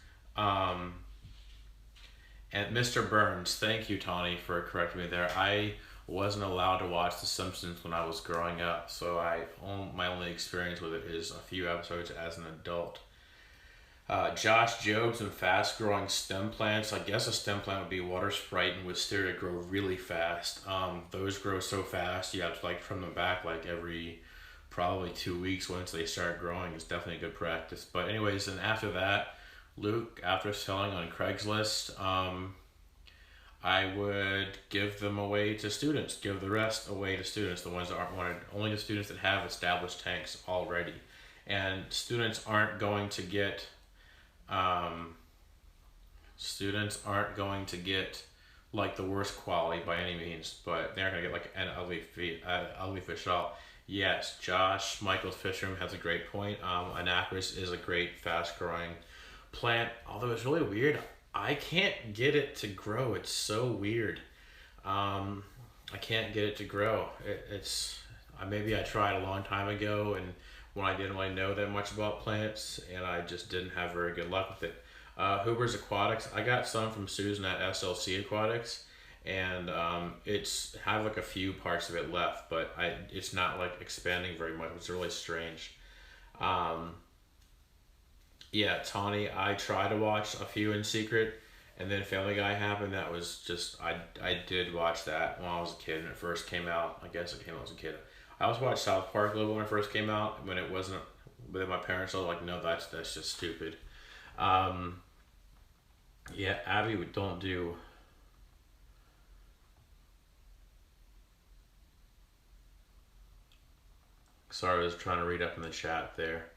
And Mr. Burns, thank you, Tawny, for correcting me there. I wasn't allowed to watch The Simpsons when I was growing up, so my only experience with it is a few episodes as an adult. Josh Jobs and fast-growing stem plants. I guess a stem plant would be water sprite and wisteria grow really fast. Those grow so fast you have to trim them back like every probably 2 weeks once they start growing. It's definitely a good practice. But anyways, and after that, Luke, after selling on Craigslist, I would give them away to students, give the rest away to students, the ones that aren't wanted, only the students that have established tanks already. and um, students aren't going to get like the worst quality by any means, but they're gonna get like an ugly fish at all. Yes, Josh Michael's fish room has a great point. Anacris is a great fast growing plant, although it's really weird. I can't get it to grow. It's so weird. I can't get it to grow. Maybe I tried a long time ago, and when I didn't really know that much about plants, and I just didn't have very good luck with it. Huber's Aquatics, I got some from Susan at SLC Aquatics, and it's have like a few parts of it left, but it's not like expanding very much. It's really strange. Um, yeah, Tawny, I tried to watch a few in secret, and then Family Guy happened. That was just I did watch that when I was a kid and it first came out. I guess it came out as a kid. I also watched South Park a little when it first came out, when it wasn't. But then my parents were like, "No, that's just stupid." Um, yeah, Abby, we don't do. Sorry, I was trying to read up in the chat there.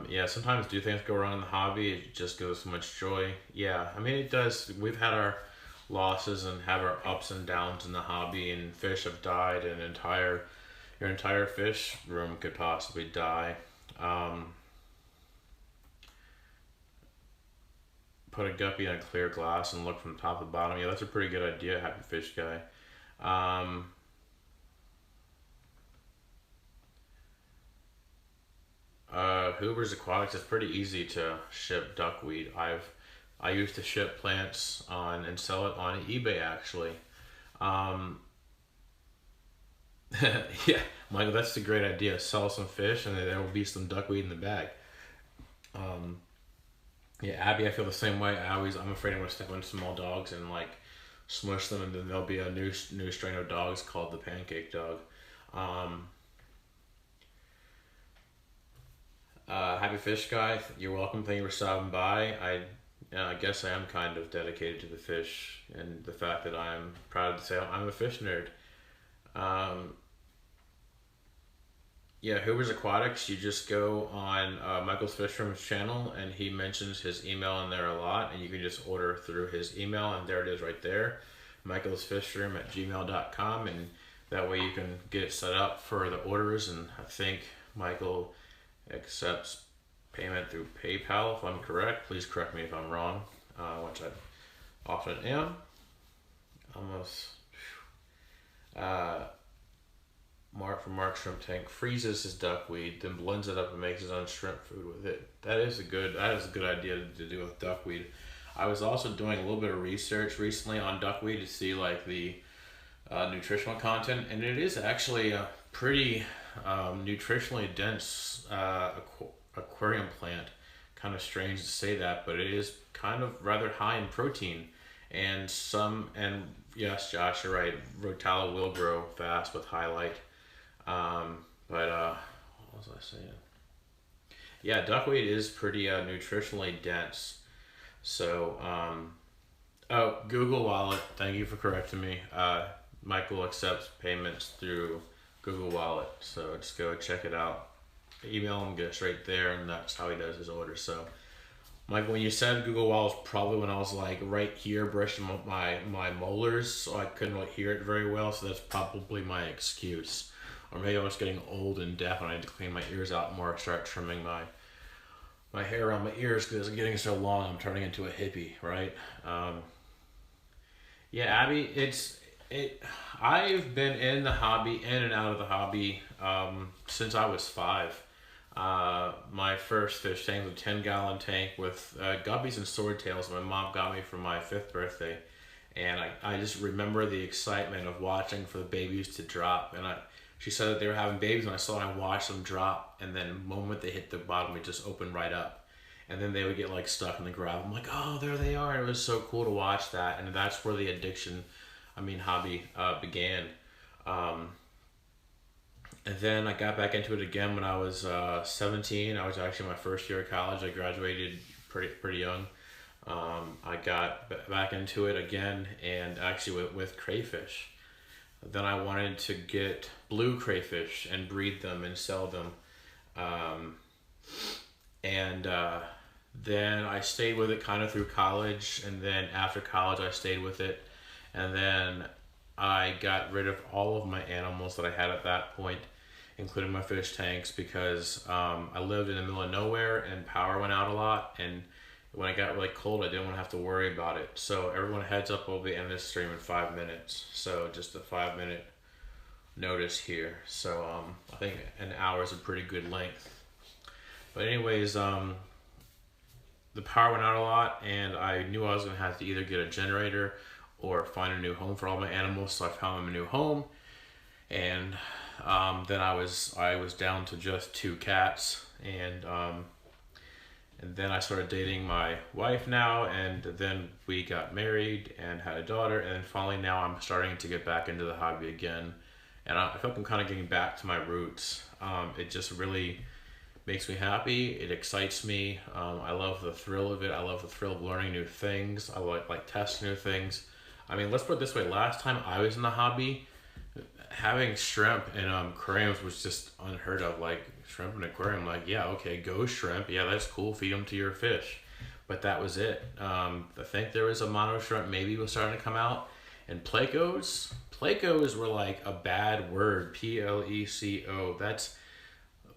Yeah, sometimes do things go wrong in the hobby. It just goes so much joy. Yeah, I mean it does. We've had our losses and have our ups and downs in the hobby, and fish have died, and your entire fish room could possibly die. Um, put a guppy in a clear glass and look from top to bottom. Yeah, that's a pretty good idea, Happy Fish Guy. Um, Hoover's Aquatics is pretty easy to ship duckweed. I used to ship plants on and sell it on eBay actually. Um, yeah, Michael, that's a great idea. Sell some fish, and then there will be some duckweed in the bag. Um, yeah, Abby, I feel the same way. I'm afraid I'm gonna step on small dogs and like smush them, and then there'll be a new strain of dogs called the pancake dog. Um, Happy Fish Guy, you're welcome. Thank you for stopping by. I guess I am kind of dedicated to the fish and the fact that I'm proud to say I'm a fish nerd. Um, yeah, Hoover's Aquatics, you just go on Michael's Fish Room's channel, and he mentions his email in there a lot, and you can just order through his email, and there it is right there, michaelsfishroom@gmail.com, and that way you can get it set up for the orders. And I think Michael accepts payment through PayPal, if I'm correct. Please correct me if I'm wrong, which I often am. Almost. Uh, Mark from Mark Shrimp Tank freezes his duckweed, then blends it up and makes his own shrimp food with it. That is a good idea to do with duckweed. I was also doing a little bit of research recently on duckweed to see like the nutritional content, and it is actually a pretty nutritionally dense aquarium plant. Kind of strange to say that, but it is kind of rather high in protein, and yes, Josh, you're right. Rotala will grow fast with highlight. But what was I saying? Yeah, duckweed is pretty nutritionally dense. So, oh, Google Wallet. Thank you for correcting me. Michael accepts payments through Google Wallet, so just go check it out. Email him, get it straight there, and that's how he does his order. So, Michael, when you said Google Wallet, was probably when I was like right here brushing my molars, so I couldn't really hear it very well. So that's probably my excuse. Or maybe I was getting old and deaf and I had to clean my ears out more, start trimming my hair around my ears because it's getting so long. I'm turning into a hippie, right? Yeah, Abby, I've been in the hobby, in and out of the hobby, since I was 5. My first fish tank was a 10-gallon tank with guppies and swordtails my mom got me for my 5th birthday. And I just remember the excitement of watching for the babies to drop. And she said that they were having babies, and I saw and I watched them drop, and then the moment they hit the bottom, it just opened right up. And then they would get like stuck in the gravel. I'm like, oh, there they are. And it was so cool to watch that. And that's where the hobby began. And then I got back into it again when I was 17. I was actually my first year of college. I graduated pretty young. I got back into it again, and actually with crayfish. Then I wanted to get blue crayfish and breed them and sell them. Um, and then I stayed with it kind of through college, and then after college I stayed with it, and then I got rid of all of my animals that I had at that point, including my fish tanks, because I lived in the middle of nowhere and power went out a lot, and when it got really cold I didn't want to have to worry about it. So everyone heads up, will be end this stream in 5 minutes, so just a 5-minute notice here. So I think an hour is a pretty good length. But anyways, the power went out a lot, and I knew I was going to have to either get a generator or find a new home for all my animals. So I found them a new home, and then I was down to just 2 cats, and then I started dating my wife now, and then we got married and had a daughter, and then finally now I'm starting to get back into the hobby again, and I feel like I'm kind of getting back to my roots. It just really makes me happy. It excites me. I love the thrill of it. I love the thrill of learning new things. I like testing new things. I mean, let's put it this way. Last time I was in the hobby, having shrimp in aquariums was just unheard of. Like, shrimp in an aquarium, like, yeah, okay, go shrimp. Yeah, that's cool. Feed them to your fish. But that was it. I think there was a mono shrimp maybe was starting to come out. And plecos were like a bad word. Pleco.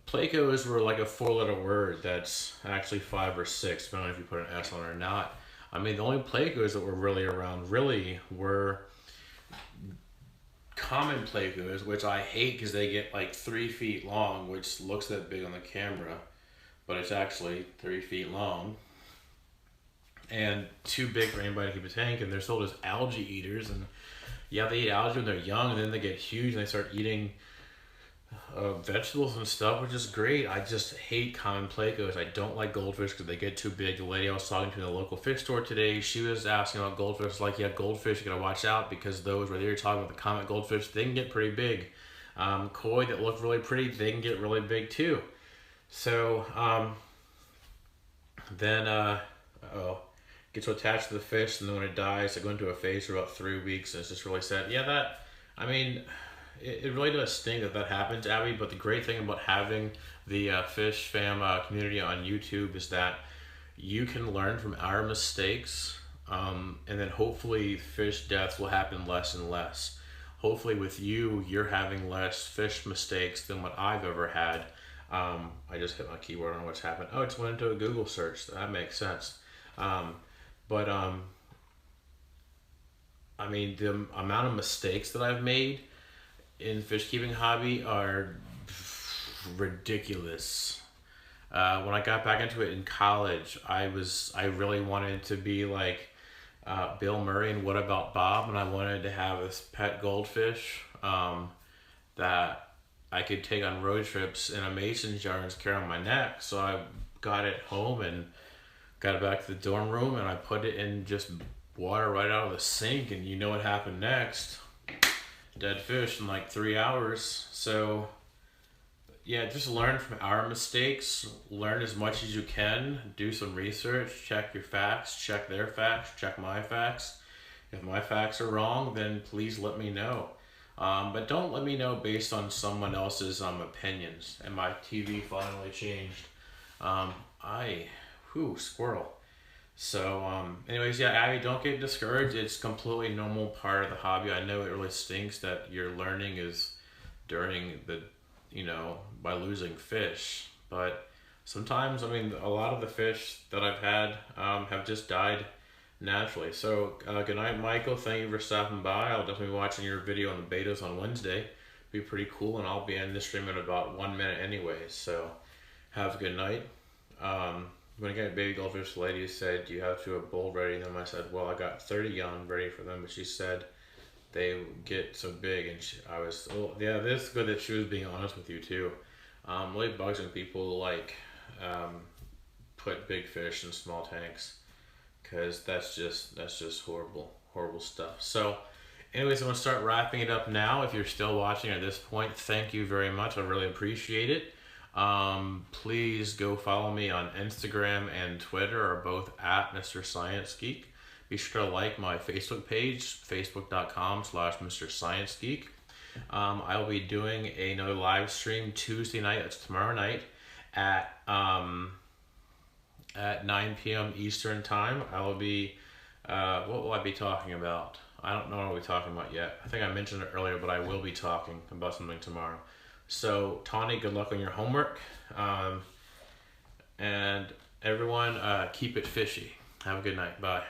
Plecos were like a 4-letter word that's actually 5 or 6, depending on if you put an S on it or not. I mean, the only plecos that were really around were common plecos, which I hate because they get like 3 feet long, which looks that big on the camera, but it's actually 3 feet long and too big for anybody to keep a tank, and they're sold as algae eaters. And yeah, they eat algae when they're young, and then they get huge and they start eating vegetables and stuff, which is great. I just hate common plecos. I don't like goldfish because they get too big. The lady I was talking to in the local fish store today, she was asking about goldfish. Like, yeah, goldfish, you gotta watch out, because those where they were talking about the common goldfish, they can get pretty big. Koi that look really pretty, they can get really big too. So then gets attached to the fish, and then when it dies, they go into a phase for about 3 weeks, and it's just really sad. Yeah, I mean, it really does sting that happens, Abby, but the great thing about having the Fish Fam community on YouTube is that you can learn from our mistakes, and then hopefully fish deaths will happen less and less. Hopefully with you're having less fish mistakes than what I've ever had. I just hit my keyboard on what's happened. Oh, it just went into a Google search. That makes sense. But I mean, the amount of mistakes that I've made in fish keeping hobby are ridiculous. When I got back into it in college, I really wanted to be like Bill Murray and What About Bob, and I wanted to have this pet goldfish that I could take on road trips in a mason jar and carry on my neck. So I got it home and got it back to the dorm room, and I put it in just water right out of the sink, and you know what happened next? Dead fish in like 3 hours. So yeah, just learn from our mistakes. Learn as much as you can. Do some research. Check your facts. Check their facts. Check my facts. If my facts are wrong, then please let me know. But don't let me know based on someone else's opinions. And my TV finally changed. Squirrel. So anyways, yeah, Abby, don't get discouraged. It's completely normal part of the hobby. I know it really stinks that your learning is during the, by losing fish, but sometimes, I mean, a lot of the fish that I've had have just died naturally. So good night, Michael. Thank you for stopping by. I'll definitely be watching your video on the betas on Wednesday. Be pretty cool, and I'll be in this stream in about 1 minute anyways. So have a good night. When I got baby goldfish, the lady said, "Do you have to have bowl ready?" And then I said, "Well, I got 30 young ready for them," but she said they get so big, and yeah, this is good that she was being honest with you too. Really bugs when people like put big fish in small tanks, because that's just horrible stuff. So anyways, I'm gonna start wrapping it up now. If you're still watching at this point, thank you very much. I really appreciate it. Please go follow me on Instagram and Twitter, are both at Mr. Science Geek. Be sure to like my Facebook page, facebook.com/Mr. Science Geek. I'll be doing another live stream Tuesday night. That's tomorrow night at 9 p.m. Eastern time. I will be, what will I be talking about? I don't know what we're talking about yet. I think I mentioned it earlier, but I will be talking about something tomorrow. So, Tawny, good luck on your homework. And everyone, keep it fishy. Have a good night. Bye.